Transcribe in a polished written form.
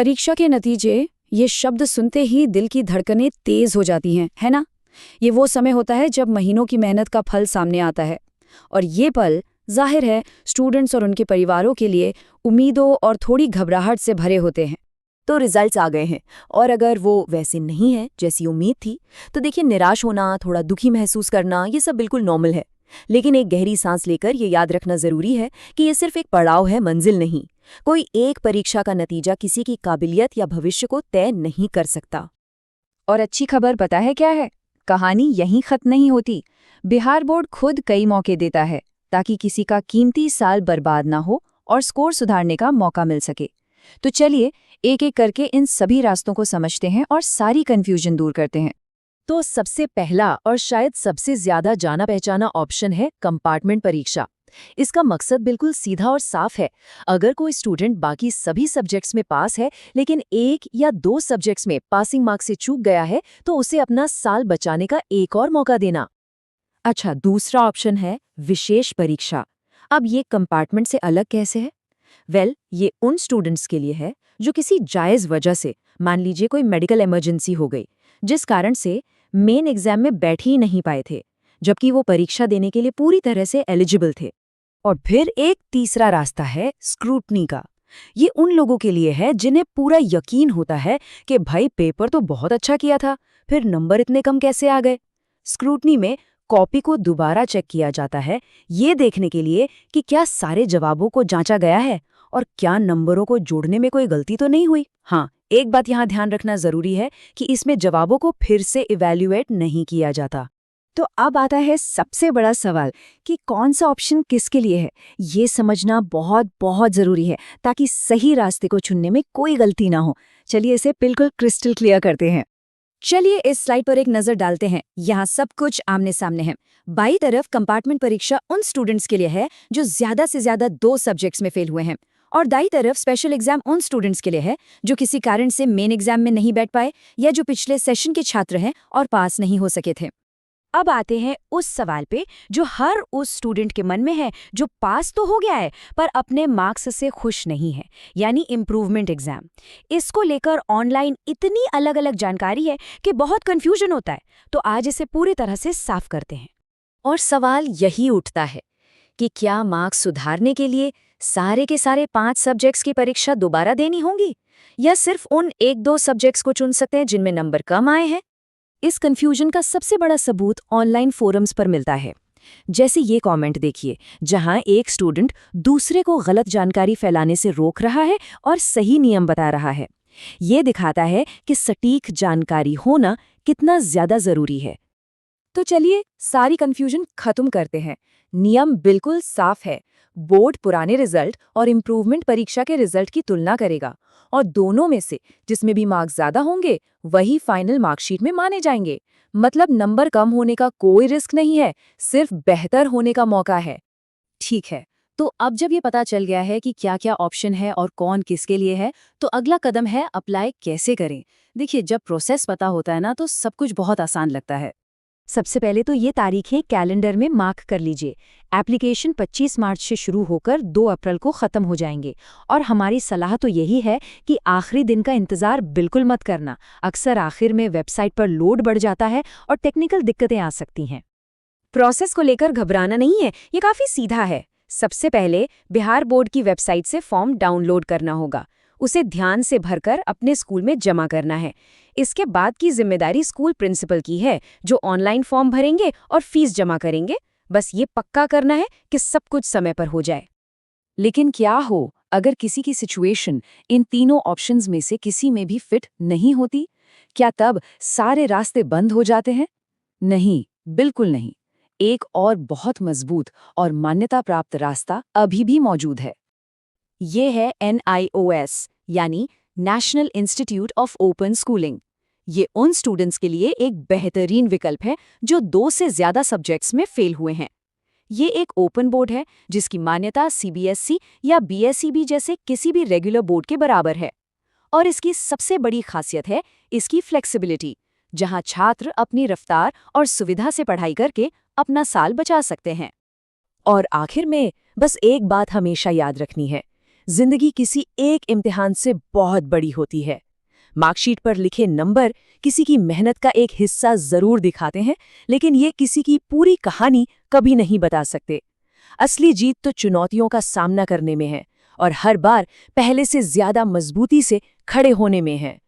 परीक्षा के नतीजे, ये शब्द सुनते ही दिल की धड़कनें तेज हो जाती हैं, है ना? ये वो समय होता है जब महीनों की मेहनत का फल सामने आता है। और ये पल, जाहिर है, स्टूडेंट्स और उनके परिवारों के लिए उम्मीदों और थोड़ी घबराहट से भरे होते हैं। तो रिजल्ट्स आ गए हैं और अगर वो वैसे नहीं है जैसी उम्मीद थी, तो देखिए निराश होना, थोड़ा दुखी महसूस करना, ये सब बिल्कुल नॉर्मल है। लेकिन एक गहरी सांस लेकर ये याद रखना जरूरी है कि ये सिर्फ एक पड़ाव है, मंजिल नहीं। कोई एक परीक्षा का नतीजा किसी की काबिलियत या भविष्य को तय नहीं कर सकता। और अच्छी खबर पता है क्या है? कहानी यहीं खत्म नहीं होती। बिहार बोर्ड खुद कई मौके देता है ताकि किसी का कीमती साल बर्बाद ना हो और स्कोर सुधारने का मौका मिल सके। तो चलिए एक एक करके इन सभी रास्तों को समझते हैं और सारी कंफ्यूजन दूर करते हैं। तो सबसे पहला और शायद सबसे ज्यादा जाना पहचाना ऑप्शन है कंपार्टमेंट परीक्षा। इसका मकसद बिल्कुल सीधा और साफ है। अगर कोई स्टूडेंट बाकी सभी सब्जेक्ट्स में पास है लेकिन एक या दो सब्जेक्ट्स में पासिंग मार्क्स से चूक गया है, तो उसे अपना साल बचाने का एक और मौका देना। अच्छा, दूसरा ऑप्शन है विशेष परीक्षा। अब ये कंपार्टमेंट से अलग कैसे है? ये उन स्टूडेंट्स के लिए है जो किसी जायज़ वजह से, मान लीजिए कोई मेडिकल इमरजेंसी हो गई, जिस कारण से मेन एग्जाम में बैठ ही नहीं पाए थे, जबकि वो परीक्षा देने के लिए पूरी तरह से एलिजिबल थे। और फिर एक तीसरा रास्ता है स्क्रूटनी का। ये उन लोगों के लिए है जिन्हें पूरा यकीन होता है कि भाई पेपर तो बहुत अच्छा किया था, फिर नंबर इतने कम कैसे आ गए। स्क्रूटनी में कॉपी को दोबारा चेक किया जाता है, ये देखने के लिए कि क्या सारे जवाबों को जांचा गया है और क्या नंबरों को जोड़ने में कोई गलती तो नहीं हुई। हाँ, एक बात यहाँ ध्यान रखना जरूरी है कि इसमें जवाबों को फिर से इवैल्यूएट नहीं किया जाता। तो अब आता है सबसे बड़ा सवाल कि कौन सा ऑप्शन किसके लिए है। ये समझना बहुत बहुत जरूरी है ताकि सही रास्ते को चुनने में कोई गलती ना हो। चलिए इसे बिल्कुल क्रिस्टल क्लियर करते हैं। चलिए इस स्लाइड पर एक नजर डालते हैं। यहाँ सब कुछ आमने सामने है। बाईं तरफ कंपार्टमेंट परीक्षा उन स्टूडेंट्स के लिए है जो ज्यादा से ज्यादा 2 सब्जेक्ट्स में फेल हुए हैं, और दाईं तरफ स्पेशल एग्जाम उन स्टूडेंट्स के लिए है जो किसी कारण से मेन एग्जाम में नहीं बैठ पाए या जो पिछले सेशन के छात्र हैं और पास नहीं हो सके थे। अब आते हैं उस सवाल पे जो हर उस स्टूडेंट के मन में है जो पास तो हो गया है पर अपने मार्क्स से खुश नहीं है, यानी इम्प्रूवमेंट एग्जाम। इसको लेकर ऑनलाइन इतनी अलग अलग जानकारी है कि बहुत कंफ्यूजन होता है। तो आज इसे पूरी तरह से साफ करते हैं। और सवाल यही उठता है कि क्या मार्क्स सुधारने के लिए सारे के सारे 5 सब्जेक्ट्स की परीक्षा दोबारा देनी होगी, या सिर्फ उन 1-2 सब्जेक्ट्स को चुन सकते हैं जिनमें नंबर कम आए हैं। इस कंफ्यूजन का सबसे बड़ा सबूत ऑनलाइन फोरम्स पर मिलता है। जैसे ये कमेंट देखिए, जहां एक स्टूडेंट दूसरे को गलत जानकारी फैलाने से रोक रहा है और सही नियम बता रहा है। ये दिखाता है कि सटीक जानकारी होना कितना ज्यादा जरूरी है। तो चलिए सारी कंफ्यूजन खत्म करते हैं। नियम बिल्कुल साफ है। बोर्ड पुराने रिजल्ट और इम्प्रूवमेंट परीक्षा के रिजल्ट की तुलना करेगा, और दोनों में से जिसमें भी मार्क्स ज्यादा होंगे वही फाइनल मार्कशीट में माने जाएंगे। मतलब नंबर कम होने का कोई रिस्क नहीं है, सिर्फ बेहतर होने का मौका है। ठीक है, तो अब जब ये पता चल गया है कि क्या क्या ऑप्शन है और कौन किसके लिए है, तो अगला कदम है अप्लाई कैसे करें। देखिए, जब प्रोसेस पता होता है ना, तो सब कुछ बहुत आसान लगता है। सबसे पहले तो ये तारीखें कैलेंडर में मार्क कर लीजिए। एप्लीकेशन 25 मार्च से शुरू होकर 2 अप्रैल को ख़त्म हो जाएंगे। और हमारी सलाह तो यही है कि आखिरी दिन का इंतज़ार बिल्कुल मत करना। अक्सर आखिर में वेबसाइट पर लोड बढ़ जाता है और टेक्निकल दिक्कतें आ सकती हैं। प्रोसेस को लेकर घबराना नहीं है, ये काफ़ी सीधा है। सबसे पहले बिहार बोर्ड की वेबसाइट से फॉर्म डाउनलोड करना होगा। उसे ध्यान से भरकर अपने स्कूल में जमा करना है। इसके बाद की जिम्मेदारी स्कूल प्रिंसिपल की है, जो ऑनलाइन फॉर्म भरेंगे और फीस जमा करेंगे। बस ये पक्का करना है कि सब कुछ समय पर हो जाए। लेकिन क्या हो अगर किसी की सिचुएशन इन तीनों ऑप्शंस में से किसी में भी फिट नहीं होती? क्या तब सारे रास्ते बंद हो जाते हैं? नहीं, बिल्कुल नहीं। एक और बहुत मजबूत और मान्यता प्राप्त रास्ता अभी भी मौजूद है। ये है NIOS, यानी national institute of open schooling. ये उन स्टूडेंट्स के लिए एक बेहतरीन विकल्प है जो 2 से ज्यादा सब्जेक्ट्स में फेल हुए हैं। ये एक ओपन बोर्ड है जिसकी मान्यता CBSE या BSEB जैसे किसी भी रेगुलर बोर्ड के बराबर है। और इसकी सबसे बड़ी खासियत है इसकी फ्लेक्सिबिलिटी, जहां छात्र अपनी रफ्तार और सुविधा से पढ़ाई करके अपना साल बचा सकते हैं। और आखिर में बस एक बात हमेशा याद रखनी है, जिंदगी किसी एक इम्तिहान से बहुत बड़ी होती है। मार्कशीट पर लिखे नंबर किसी की मेहनत का एक हिस्सा जरूर दिखाते हैं, लेकिन ये किसी की पूरी कहानी कभी नहीं बता सकते। असली जीत तो चुनौतियों का सामना करने में है और हर बार पहले से ज्यादा मजबूती से खड़े होने में है।